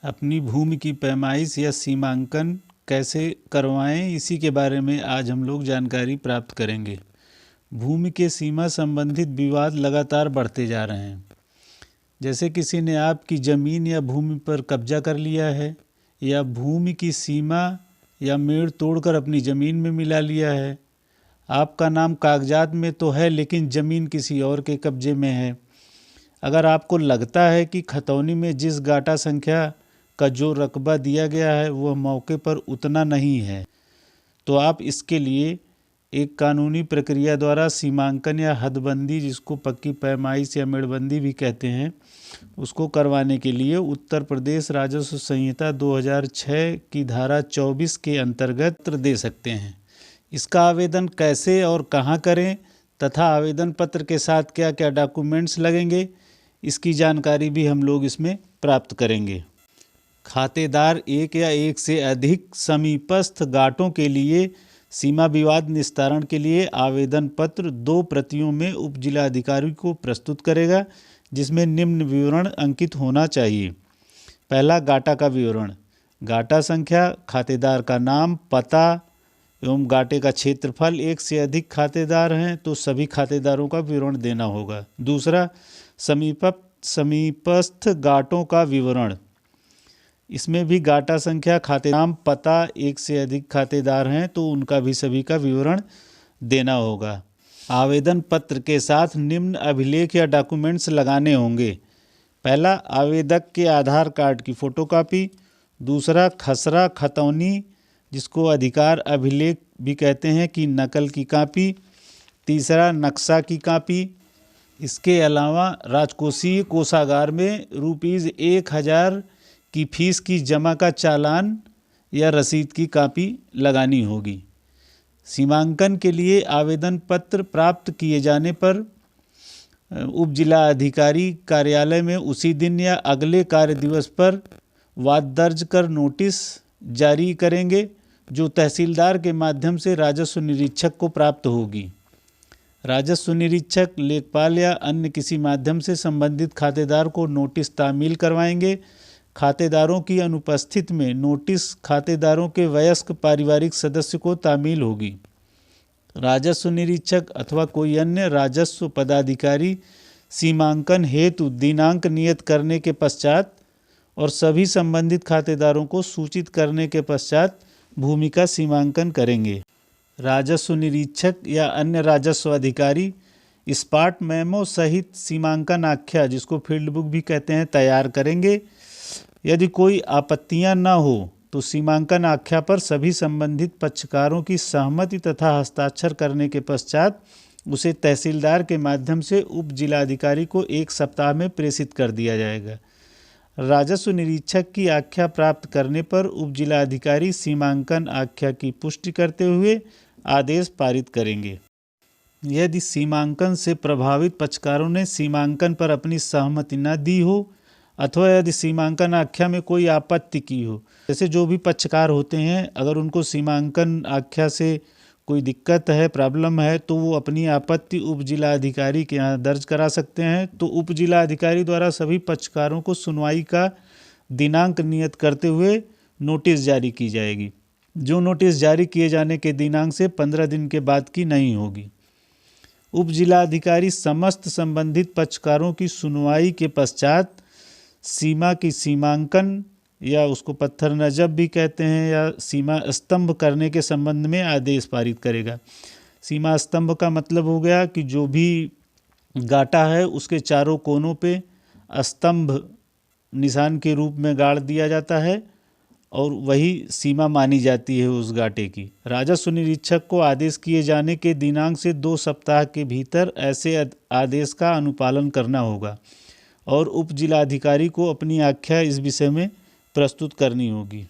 अपनी भूमि की पैमाइश या सीमांकन कैसे करवाएं, इसी के बारे में आज हम लोग जानकारी प्राप्त करेंगे। भूमि के सीमा संबंधित विवाद लगातार बढ़ते जा रहे हैं। जैसे किसी ने आपकी ज़मीन या भूमि पर कब्जा कर लिया है, या भूमि की सीमा या मेड़ तोड़कर अपनी ज़मीन में मिला लिया है। आपका नाम कागजात में तो है, लेकिन ज़मीन किसी और के कब्जे में है। अगर आपको लगता है कि खतौनी में जिस गाटा संख्या का जो रकबा दिया गया है वह मौके पर उतना नहीं है, तो आप इसके लिए एक कानूनी प्रक्रिया द्वारा सीमांकन या हदबंदी, जिसको पक्की पैमाइश या मेड़बंदी भी कहते हैं, उसको करवाने के लिए उत्तर प्रदेश राजस्व संहिता 2006 की धारा 24 के अंतर्गत पत्र दे सकते हैं। इसका आवेदन कैसे और कहाँ करें तथा आवेदन पत्र के साथ क्या क्या डॉक्यूमेंट्स लगेंगे, इसकी जानकारी भी हम लोग इसमें प्राप्त करेंगे। खातेदार एक या एक से अधिक समीपस्थ गाटों के लिए सीमा विवाद निस्तारण के लिए आवेदन पत्र 2 प्रतियों में उप जिलाधिकारी को प्रस्तुत करेगा, जिसमें निम्न विवरण अंकित होना चाहिए। पहला, गाटा का विवरण, गाटा संख्या, खातेदार का नाम, पता एवं गाटे का क्षेत्रफल। एक से अधिक खातेदार हैं तो सभी खातेदारों का विवरण देना होगा। दूसरा, समीपस्थ गाटों का विवरण, इसमें भी गाटा संख्या, खाते नाम, पता। एक से अधिक खातेदार हैं तो उनका भी सभी का विवरण देना होगा। आवेदन पत्र के साथ निम्न अभिलेख या डॉक्यूमेंट्स लगाने होंगे। पहला, आवेदक के आधार कार्ड की फ़ोटोकॉपी। दूसरा, खसरा खतौनी, जिसको अधिकार अभिलेख भी कहते हैं, की नकल की कॉपी। तीसरा, नक्शा की कॉपी। इसके अलावा राजकोषीय कोषागार में ₹1000 की फीस की जमा का चालान या रसीद की कॉपी लगानी होगी। सीमांकन के लिए आवेदन पत्र प्राप्त किए जाने पर उप जिला अधिकारी कार्यालय में उसी दिन या अगले कार्य दिवस पर वाद दर्ज कर नोटिस जारी करेंगे, जो तहसीलदार के माध्यम से राजस्व निरीक्षक को प्राप्त होगी। राजस्व निरीक्षक, लेखपाल या अन्य किसी माध्यम से संबंधित खातेदार को नोटिस तामील करवाएंगे। खातेदारों की अनुपस्थिति में नोटिस खातेदारों के वयस्क पारिवारिक सदस्य को तामील होगी। राजस्व निरीक्षक अथवा कोई अन्य राजस्व पदाधिकारी सीमांकन हेतु दिनांक नियत करने के पश्चात और सभी संबंधित खातेदारों को सूचित करने के पश्चात भूमि का सीमांकन करेंगे। राजस्व निरीक्षक या अन्य राजस्व अधिकारी स्पॉट मेमो सहित सीमांकन आख्या, जिसको फील्ड बुक भी कहते हैं, तैयार करेंगे। यदि कोई आपत्तियां न हो तो सीमांकन आख्या पर सभी संबंधित पक्षकारों की सहमति तथा हस्ताक्षर करने के पश्चात उसे तहसीलदार के माध्यम से उप जिलाधिकारी को 1 सप्ताह में प्रेषित कर दिया जाएगा। राजस्व निरीक्षक की आख्या प्राप्त करने पर उप जिलाधिकारी सीमांकन आख्या की पुष्टि करते हुए आदेश पारित करेंगे। यदि सीमांकन से प्रभावित पक्षकारों ने सीमांकन पर अपनी सहमति न दी हो अथवा यदि सीमांकन आख्या में कोई आपत्ति की हो, जैसे जो भी पक्षकार होते हैं, अगर उनको सीमांकन आख्या से कोई दिक्कत है, प्रॉब्लम है, तो वो अपनी आपत्ति उप जिला अधिकारी के यहाँ दर्ज करा सकते हैं। तो उप जिला अधिकारी द्वारा सभी पक्षकारों को सुनवाई का दिनांक नियत करते हुए नोटिस जारी की जाएगी, जो नोटिस जारी किए जाने के दिनांक से 15 दिन के बाद की नहीं होगी। उप जिला अधिकारी समस्त संबंधित पक्षकारों की सुनवाई के पश्चात सीमा की सीमांकन या उसको पत्थर नजब भी कहते हैं या सीमा स्तंभ करने के संबंध में आदेश पारित करेगा। सीमा स्तंभ का मतलब हो गया कि जो भी गाटा है उसके चारों कोनों पे स्तंभ निशान के रूप में गाड़ दिया जाता है और वही सीमा मानी जाती है उस गाटे की। राजस्व निरीक्षक को आदेश किए जाने के दिनांक से 2 सप्ताह के भीतर ऐसे आदेश का अनुपालन करना होगा और उप जिलाधिकारी को अपनी आख्या इस विषय में प्रस्तुत करनी होगी।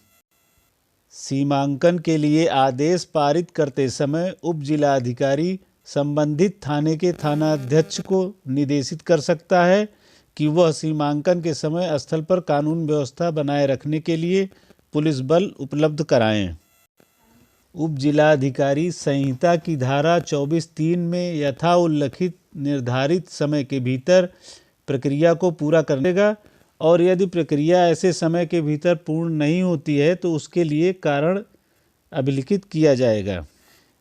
सीमांकन के लिए आदेश पारित करते समय उप जिलाधिकारी संबंधित थाने के थानाध्यक्ष को निर्देशित कर सकता है कि वह सीमांकन के समय स्थल पर कानून व्यवस्था बनाए रखने के लिए पुलिस बल उपलब्ध कराएं। उप जिलाधिकारी संहिता की धारा 24(3) में यथाउल्लिखित निर्धारित समय के भीतर प्रक्रिया को पूरा करेगा और यदि प्रक्रिया ऐसे समय के भीतर पूर्ण नहीं होती है तो उसके लिए कारण अभिलिखित किया जाएगा।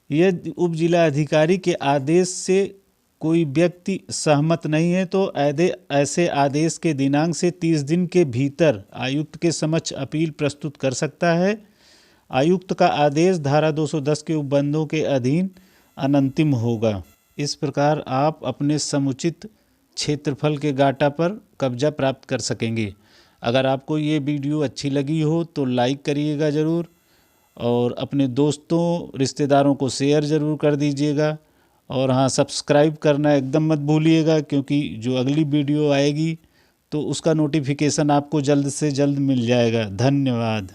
यदि उप जिला अधिकारी के आदेश से कोई व्यक्ति सहमत नहीं है तो ऐसे आदेश के दिनांक से 30 दिन के भीतर आयुक्त के समक्ष अपील प्रस्तुत कर सकता है। आयुक्त का आदेश धारा 210 के उपबंधों के अधीन अनंतिम होगा। इस प्रकार आप अपने समुचित क्षेत्रफल के गाटा पर कब्जा प्राप्त कर सकेंगे। अगर आपको ये वीडियो अच्छी लगी हो तो लाइक करिएगा ज़रूर, और अपने दोस्तों रिश्तेदारों को शेयर ज़रूर कर दीजिएगा। और हाँ, सब्सक्राइब करना एकदम मत भूलिएगा, क्योंकि जो अगली वीडियो आएगी तो उसका नोटिफिकेशन आपको जल्द से जल्द मिल जाएगा। धन्यवाद।